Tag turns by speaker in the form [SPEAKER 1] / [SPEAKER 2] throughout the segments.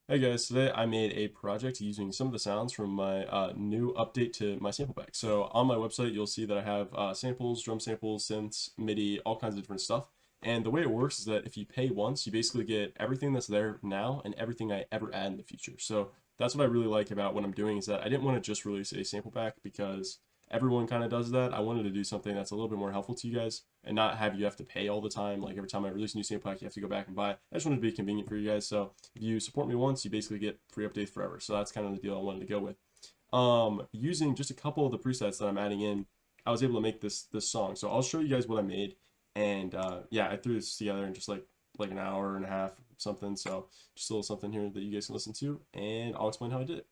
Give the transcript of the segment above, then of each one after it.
[SPEAKER 1] Hey guys, today I made a project using some of the sounds from my new update to my sample pack. So on my website, you'll see that I have samples, drum samples, synths, MIDI, all kinds of different stuff. And the way it works is that if you pay once, you basically get everything that's there now and everything I ever add in the future. So that's what I really like about what I'm doing, is that I didn't want to just release a sample pack because everyone kind of does that. I wanted to do something that's a little bit more helpful to you guys and not have you have to pay all the time. Like every time I release a new sample pack, you have to go back and buy it. I just wanted to be convenient for you guys. So if you support me once, you basically get free updates forever. So that's kind of the deal I wanted to go with. Using just a couple of the presets that I'm adding in, I was able to make this song. So I'll show you guys what I made. And yeah, I threw this together in just like an hour and a half, something. So just a little something here that you guys can listen to, and I'll explain how I did it.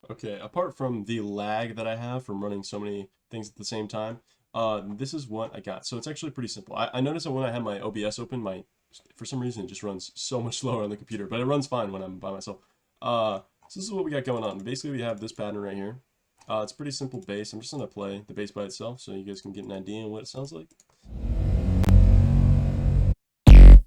[SPEAKER 1] Okay, apart from the lag that I have from running so many things at the same time, this is what I got. So it's actually pretty simple. I noticed that when I have my OBS open, for some reason it just runs so much slower on the computer, but it runs fine when I'm by myself. So this is what we got going on. Basically, we have this pattern right here. It's pretty simple bass. I'm just gonna play the bass by itself so you guys can get an idea of what it sounds like. There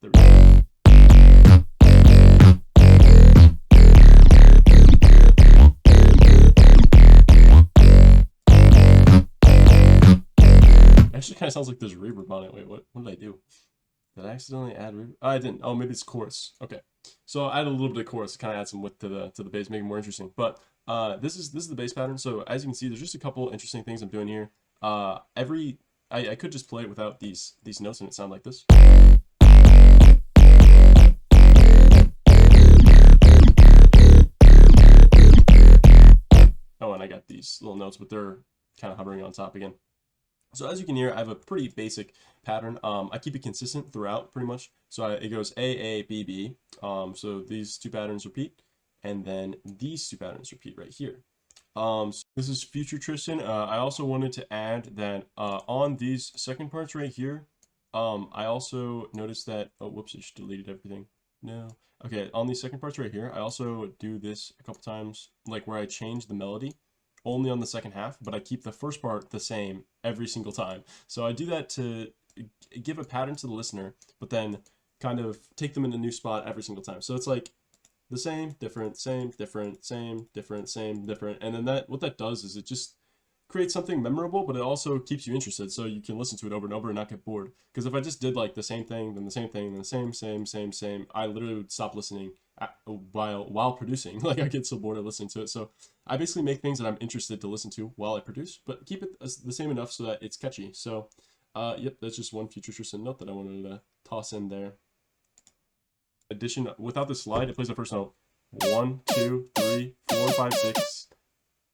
[SPEAKER 1] we go. Actually kind of sounds like there's reverb on it. Wait, what did I do? Did I accidentally add reverb? Oh, I didn't. Oh, maybe it's chorus. Okay. So I add a little bit of chorus to kind of add some width to the bass, make it more interesting. But this is the bass pattern. So as you can see, there's just a couple interesting things I'm doing here. I could just play it without these notes and it sound like this. Oh, and I got these little notes, but they're kind of hovering on top again. So as you can hear, I have a pretty basic pattern. I keep it consistent throughout pretty much. So it goes A, A, B, B. So these two patterns repeat, and then these two patterns repeat right here. So this is future Tristan. I also wanted to add that on these second parts right here, I also noticed that, oh, whoops, I just deleted everything. No. Okay, on these second parts right here, I also do this a couple times, like where I change the melody only on the second half, but I keep the first part the same every single time. So I do that to give a pattern to the listener, but then kind of take them in a new spot every single time. So it's like the same, different, same, different, same, different, same, different. And then what that does is it just creates something memorable, but it also keeps you interested so you can listen to it over and over and not get bored. Because if I just did like the same thing, then the same thing, then the same, I literally would stop listening while producing. Like I get so bored of listening to it. So I basically make things that I'm interested to listen to while I produce, but keep it the same enough so that it's catchy. So yep, that's just one future Tristan note that I wanted to toss in there. Addition, without the slide, it plays the first note 1, 2, 3, 4, 5, 6,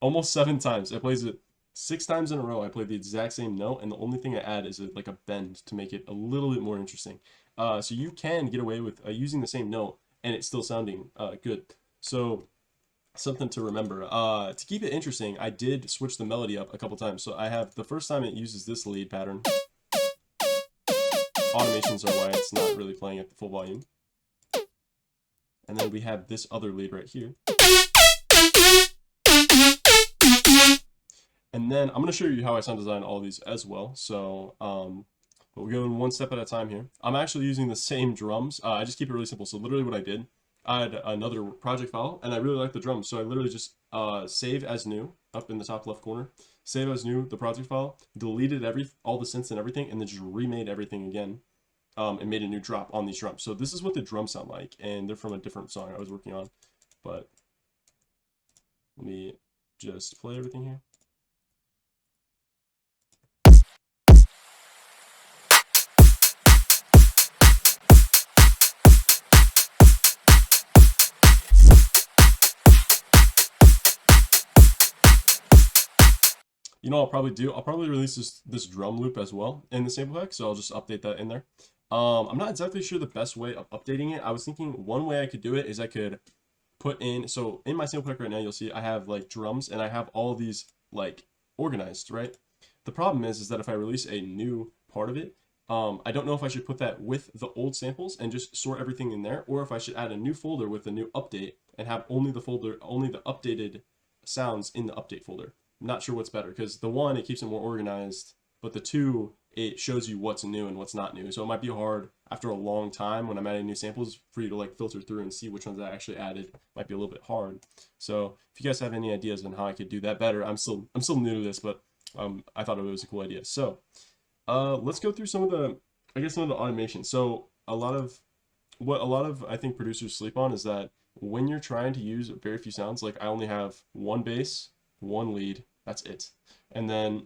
[SPEAKER 1] almost 7 times. It plays it 6 times in a row. I play the exact same note, and the only thing I add is like a bend to make it a little bit more interesting. So you can get away with using the same note and it's still sounding good. So something to remember. To keep it interesting, I did switch the melody up a couple times. So I have the first time it uses this lead pattern. Automations are why it's not really playing at the full volume. And then we have this other lead right here. And then I'm going to show you how I sound design all of these as well. So, but we're going one step at a time here. I'm actually using the same drums. I just keep it really simple. So literally what I did, I had another project file and I really like the drums. So I literally just save as new up in the top left corner, save as new the project file, deleted all the synths and everything, and then just remade everything again, and made a new drop on these drums. So this is what the drums sound like, and they're from a different song I was working on. But let me just play everything here. You know what I'll probably do? I'll probably release this drum loop as well in the sample pack, so I'll just update that in there. I'm not exactly sure the best way of updating it. I was thinking one way I could do it is I could put in, so in my sample pack right now, you'll see I have like drums and I have all these like organized, right? The problem is that if I release a new part of it, I don't know if I should put that with the old samples and just sort everything in there, or if I should add a new folder with a new update and have only the updated sounds in the update folder. I'm not sure what's better, because the one, it keeps it more organized, but the two, it shows you what's new and what's not new. So it might be hard after a long time when I'm adding new samples for you to like filter through and see which ones I actually added. Might be a little bit hard. So if you guys have any ideas on how I could do that better, I'm still new to this, but I thought it was a cool idea. So let's go through some of the automation. So what a lot of I think producers sleep on is that when you're trying to use very few sounds, like I only have one bass, one lead, that's it, and then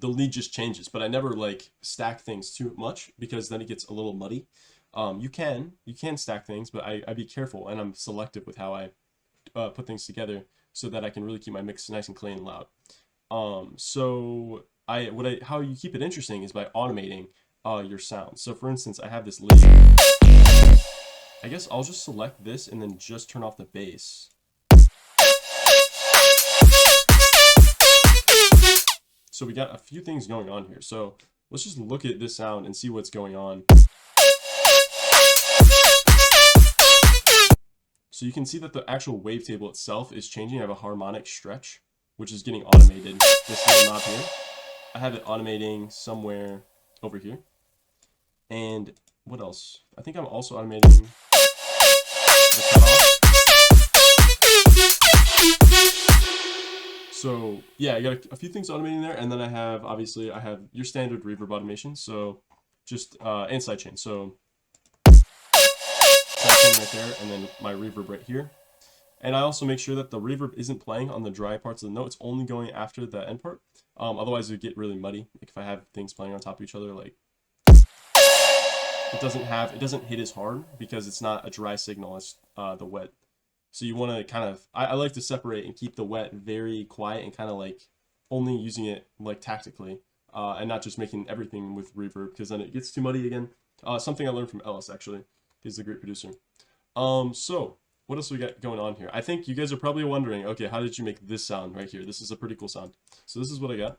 [SPEAKER 1] the lead just changes, but I never like stack things too much, because then it gets a little muddy. You can stack things, but I'd be careful, and I'm selective with how I put things together so that I can really keep my mix nice and clean and loud. So how you keep it interesting is by automating your sounds. So for instance, I have this lead. I guess I'll just select this and then just turn off the bass. So we got a few things going on here. So let's just look at this sound and see what's going on. So you can see that the actual wavetable itself is changing. I have a harmonic stretch, which is getting automated. This little knob here, I have it automating somewhere over here. And what else? I think I'm also automating the cutoff. So yeah, I got a few things automating there, and then I have your standard reverb automation. So just and sidechain. So sidechain right there, and then my reverb right here. And I also make sure that the reverb isn't playing on the dry parts of the note. It's only going after the end part. Otherwise, it would get really muddy. Like if I have things playing on top of each other, like it doesn't hit as hard because it's not a dry signal. It's the wet. So you want to kind of, I like to separate and keep the wet very quiet and kind of like only using it like tactically, and not just making everything with reverb, because then it gets too muddy again. Something I learned from Ellis, actually. He's a great producer. So what else we got going on here? I think you guys are probably wondering, okay, how did you make this sound right here? This is a pretty cool sound. So this is what I got.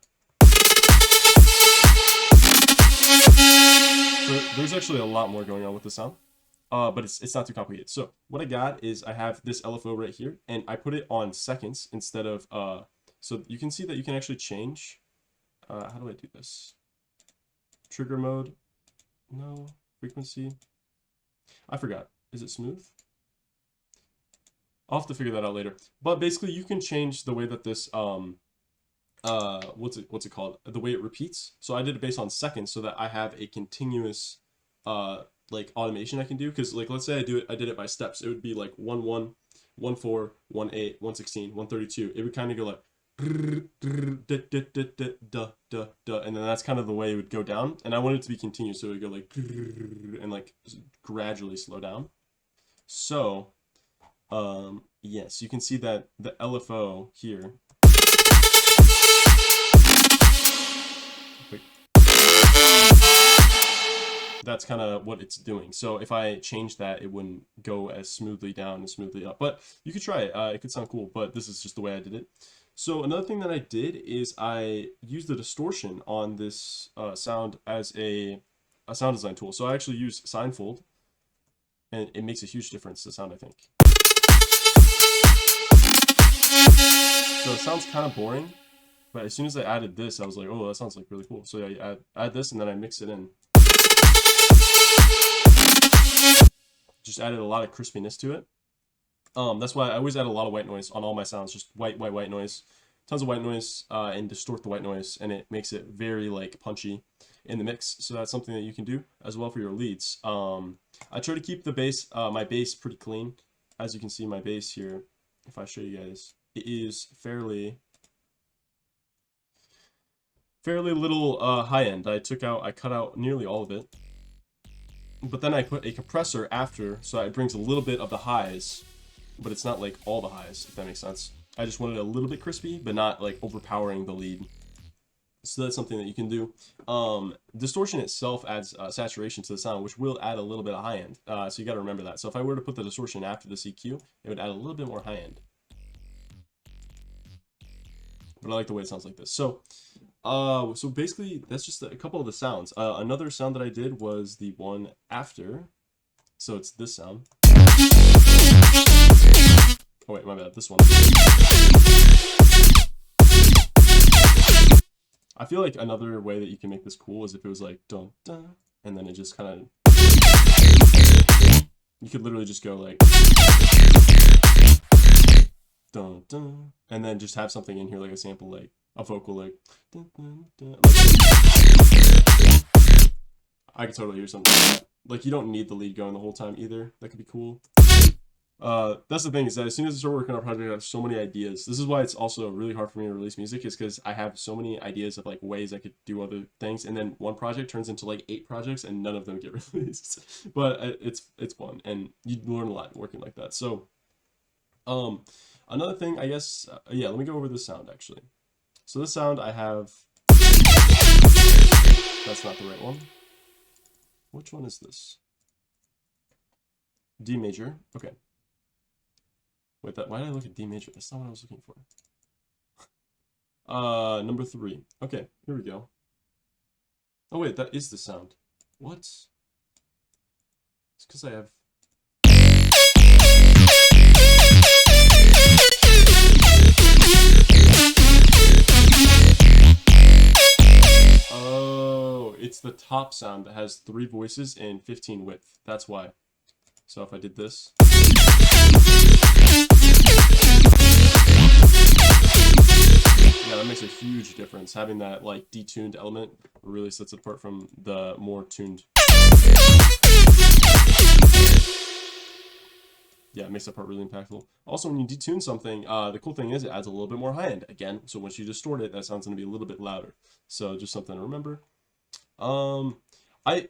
[SPEAKER 1] So there's actually a lot more going on with the sound. But it's not too complicated. So what I got is I have this LFO right here, and I put it on seconds instead of, so you can see that you can actually change, how do I do this? Trigger mode, no, frequency, I forgot. Is it smooth? I'll have to figure that out later. But basically you can change the way that this, what's it called? The way it repeats. So I did it based on seconds so that I have a continuous, like automation I can do, because like let's say I did it by steps. It would be like 1 1 1 4 1 8 1 16 1 32. It would kind of go like and then that's kind of the way it would go down, and I want it to be continuous, so it would go like and like gradually slow down. So yes, you can see that the LFO here, that's kind of what it's doing. So if I change that, it wouldn't go as smoothly down and smoothly up, but you could try it. It could sound cool, but this is just the way I did it. So another thing that I did is I used the distortion on this sound as a sound design tool. So I actually use Signfold, and it makes a huge difference to sound, I think. So it sounds kind of boring, but as soon as I added this, I was like, oh, that sounds like really cool. So yeah, I add this and then I mix it in. Just added a lot of crispiness to it. That's why I always add a lot of white noise on all my sounds, just white noise, tons of white noise, and distort the white noise, and it makes it very like punchy in the mix. So that's something that you can do as well for your leads. I try to keep the bass, my bass pretty clean. As you can see, my bass here, if I show you guys, it is fairly little high end. I cut out nearly all of it, but then I put a compressor after, so it brings a little bit of the highs, but it's not like all the highs, if that makes sense. I just wanted a little bit crispy, but not like overpowering the lead. So that's something that you can do. Distortion itself adds saturation to the sound, which will add a little bit of high end. So you got to remember that. So if I were to put the distortion after the EQ, it would add a little bit more high end. But I like the way it sounds like this. So basically that's just a couple of the sounds. Another sound that I did was the one after. So it's this sound. Oh wait, my bad. This one. I feel like another way that you can make this cool is if it was like dun dun, and then it just kind of. You could literally just go like dun dun, and then just have something in here like a sample, like a vocal, like dun dun dun. I could totally hear something like that. Like you don't need the lead going the whole time either. That could be cool. That's the thing, is that as soon as I start working on a project, I have so many ideas. This is why it's also really hard for me to release music, is because I have so many ideas of like ways I could do other things, and then one project turns into like 8 projects and none of them get released. But it's fun, and you learn a lot working like that. So another thing, I guess, yeah, let me go over this sound actually. So this sound I have, that's not the right one. Which one is this? D major. Okay. Wait, why did I look at D major? That's not what I was looking for. Number 3. Okay, here we go. Oh wait, that is the sound. What? It's because I have... Oh, it's the top sound that has 3 voices and 15 width. That's why. So if I did this... Yeah, that makes a huge difference. Having that like detuned element really sets it apart from the more tuned. Yeah, it makes that part really impactful. Also, when you detune something, the cool thing is it adds a little bit more high end again. So once you distort it, that sound's going to be a little bit louder. So just something to remember.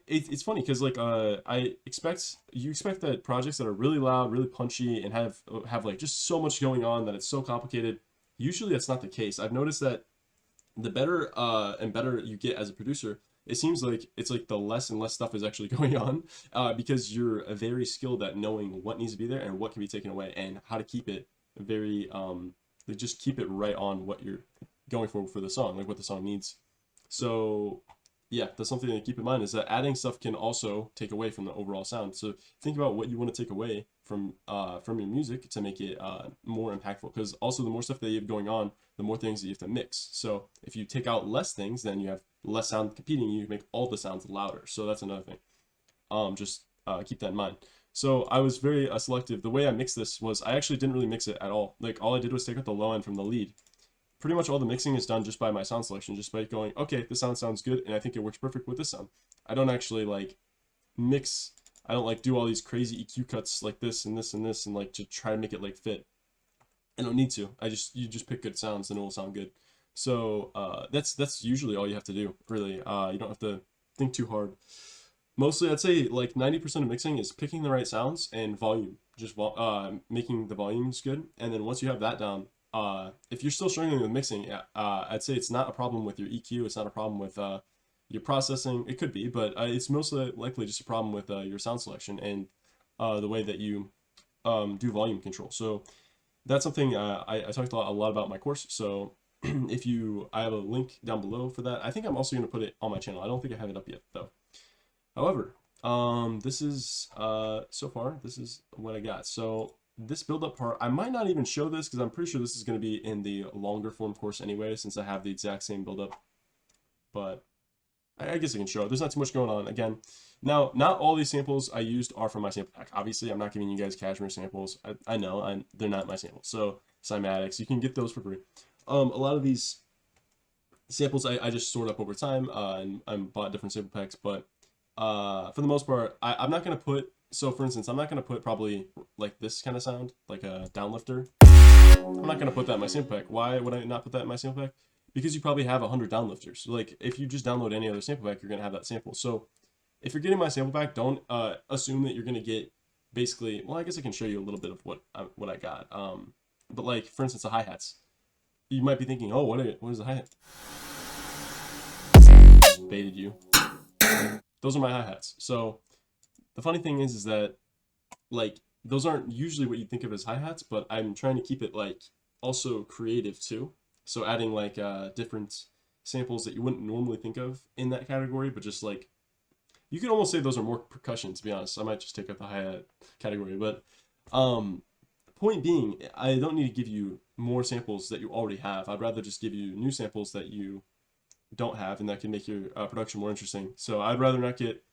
[SPEAKER 1] It's funny because like you expect that projects that are really loud, really punchy, and have like just so much going on that it's so complicated. Usually that's not the case. I've noticed that the better and better you get as a producer, it seems like it's like the less and less stuff is actually going on, because you're very skilled at knowing what needs to be there and what can be taken away and how to keep it very just keep it right on what you're going for the song, like what the song needs. So yeah, that's something to keep in mind, is that adding stuff can also take away from the overall sound. So think about what you want to take away from your music to make it more impactful, because also the more stuff that you have going on, the more things that you have to mix. So if you take out less things, then you have less sound competing, you make all the sounds louder. So that's another thing. Just keep that in mind. So I was very selective. The way I mixed this was I actually didn't really mix it at all. Like all I did was take out the low end from the lead. Pretty much all the mixing is done just by my sound selection, just by going, okay, this sound sounds good, and I think it works perfect with this sound. I don't actually like mix. I don't like do all these crazy EQ cuts like this and this and this and like to try to make it like fit. I don't need to. You just pick good sounds and it will sound good. So that's usually all you have to do, really. You don't have to think too hard. Mostly, I'd say like 90% of mixing is picking the right sounds and volume, just making the volumes good. And then once you have that down, if you're still struggling with mixing, I'd say it's not a problem with your EQ. It's not a problem with your processing. It could be, but it's mostly likely just a problem with your sound selection and the way that you do volume control. So that's something I talked a lot about in my course. So I have a link down below for that. I think I'm also going to put it on my channel. I don't think I have it up yet though. However, this is so far, this is what I got. So this build-up part, I might not even show this because I'm pretty sure this is going to be in the longer form course anyway, since I have the exact same build-up. But I guess I can show it. There's not too much going on. Again, now, not all these samples I used are from my sample pack. Obviously, I'm not giving you guys cashmere samples. I know, they're not my samples. So, cymatics, you can get those for free. A lot of these samples I just sort up over time and I bought different sample packs. But for the most part, I'm not going to put, so for instance, I'm not going to put probably like this kind of sound, like a downlifter. I'm not going to put that in my sample pack. Why would I not put that in my sample pack? Because you probably have 100 downlifters. Like, if you just download any other sample pack, you're going to have that sample. So, if you're getting my sample pack, don't assume that you're going to get basically, well, I guess I can show you a little bit of what I got. But, like, for instance, the hi-hats. You might be thinking, oh, what is the hi-hat? Just baited you. Those are my hi-hats. So, the funny thing is that, like, those aren't usually what you think of as hi-hats, but I'm trying to keep it, like, also creative, too. So adding like different samples that you wouldn't normally think of in that category, but just like, you could almost say those are more percussion, to be honest. I might just take out the hi-hat category, but point being, I don't need to give you more samples that you already have. I'd rather just give you new samples that you don't have, and that can make your production more interesting. So I'd rather not get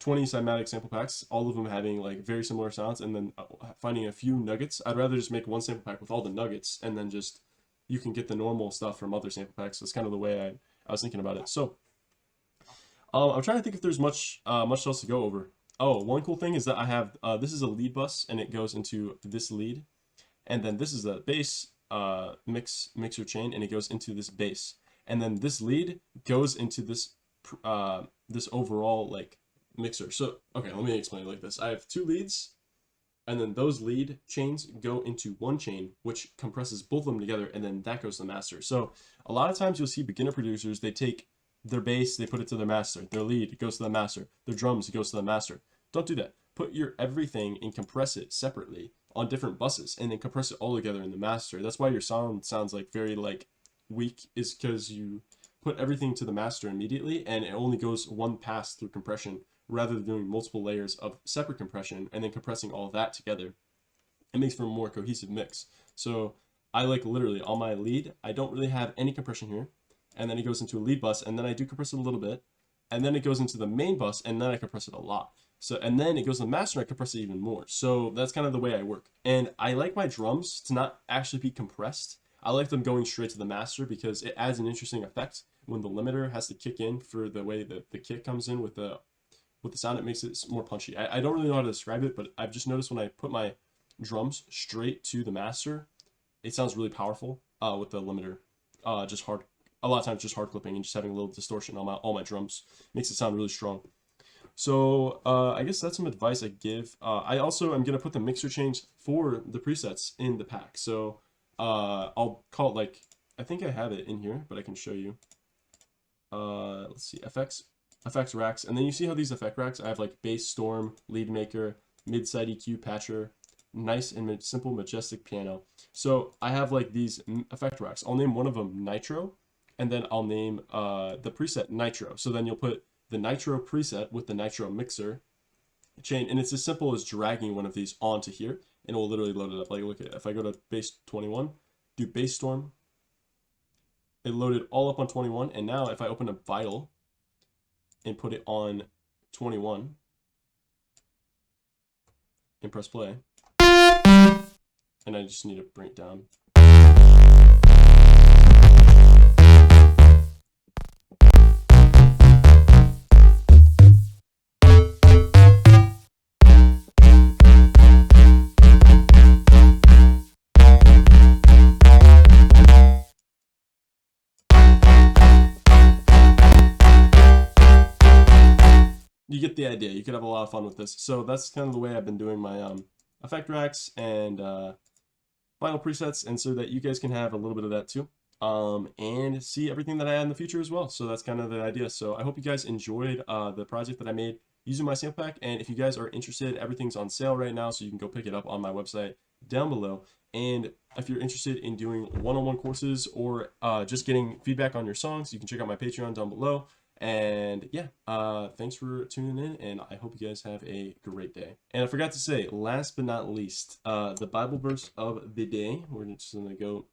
[SPEAKER 1] 20 cymatic sample packs, all of them having like very similar sounds, and then finding a few nuggets. I'd rather just make one sample pack with all the nuggets, and then just you can get the normal stuff from other sample packs. That's kind of the way I was thinking about it. So I'm trying to think if there's much else to go over. Oh, one cool thing is that I have this is a lead bus, and it goes into this lead, and then this is a bass mixer chain, and it goes into this bass, and then this lead goes into this this overall like mixer. So okay, let me explain it like this. I have two leads, and then those lead chains go into one chain, which compresses both of them together, and then that goes to the master. So a lot of times you'll see beginner producers, they take their bass, they put it to their master. Their lead goes to the master. Their drums, it goes to the master. Don't do that. Put your everything and compress it separately on different buses, and then compress it all together in the master. That's why your sound sounds like very like weak, is because you put everything to the master immediately, and it only goes one pass through compression, rather than doing multiple layers of separate compression and then compressing all of that together. It makes for a more cohesive mix. So I like literally on my lead, I don't really have any compression here, and then it goes into a lead bus, and then I do compress it a little bit, and then it goes into the main bus, and then I compress it a lot. So, and then it goes to the master, and I compress it even more. So that's kind of the way I work. And I like my drums to not actually be compressed. I like them going straight to the master because it adds an interesting effect when the limiter has to kick in for the way that the kick comes in with the sound. It makes it more punchy. I don't really know how to describe it, but I've just noticed when I put my drums straight to the master, it sounds really powerful with the limiter. Just hard, a lot of times just hard clipping and just having a little distortion on all my drums makes it sound really strong. So I guess that's some advice I give. I also am going to put the mixer chains for the presets in the pack. So I'll call it like, I think I have it in here, but I can show you. Let's see, effects racks, and then you see how these effect racks, I have like bass storm, lead maker, mid-side EQ patcher, nice and simple majestic piano. So I have like these effect racks. I'll name one of them Nitro, and then I'll name the preset Nitro. So then you'll put the Nitro preset with the Nitro mixer chain, and it's as simple as dragging one of these onto here, and it will literally load it up. Like, look at it. If I go to bass 21, do bass storm, it loaded all up on 21, and now if I open up Vital and put it on 21 and press play, and I just need to bring it down. You get the idea. You could have a lot of fun with this. So that's kind of the way I've been doing my effect racks and final presets, and so that you guys can have a little bit of that too, and see everything that I add in the future as well. So that's kind of the idea. So I hope you guys enjoyed the project that I made using my sample pack, and if you guys are interested, everything's on sale right now, so you can go pick it up on my website down below. And if you're interested in doing one-on-one courses or just getting feedback on your songs, you can check out my Patreon down below. And yeah, thanks for tuning in, and I hope you guys have a great day. And I forgot to say, last but not least, the Bible verse of the day. We're just gonna go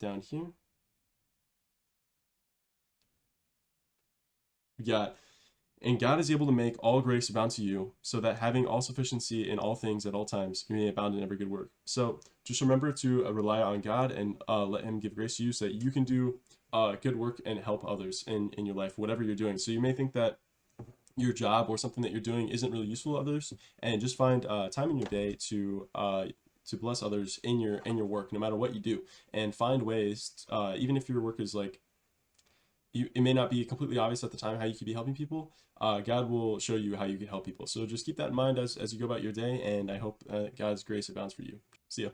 [SPEAKER 1] down here. We got, and God is able to make all grace abound to you, so that having all sufficiency in all things at all times, you may abound in every good work. So just remember to rely on God and let Him give grace to you so that you can do good work and help others in your life, whatever you're doing. So you may think that your job or something that you're doing isn't really useful to others, and just find time in your day to bless others in your work, no matter what you do, and find ways, even if your work is like, it may not be completely obvious at the time how you could be helping people. God will show you how you can help people. So just keep that in mind as you go about your day, and I hope God's grace abounds for you. See ya.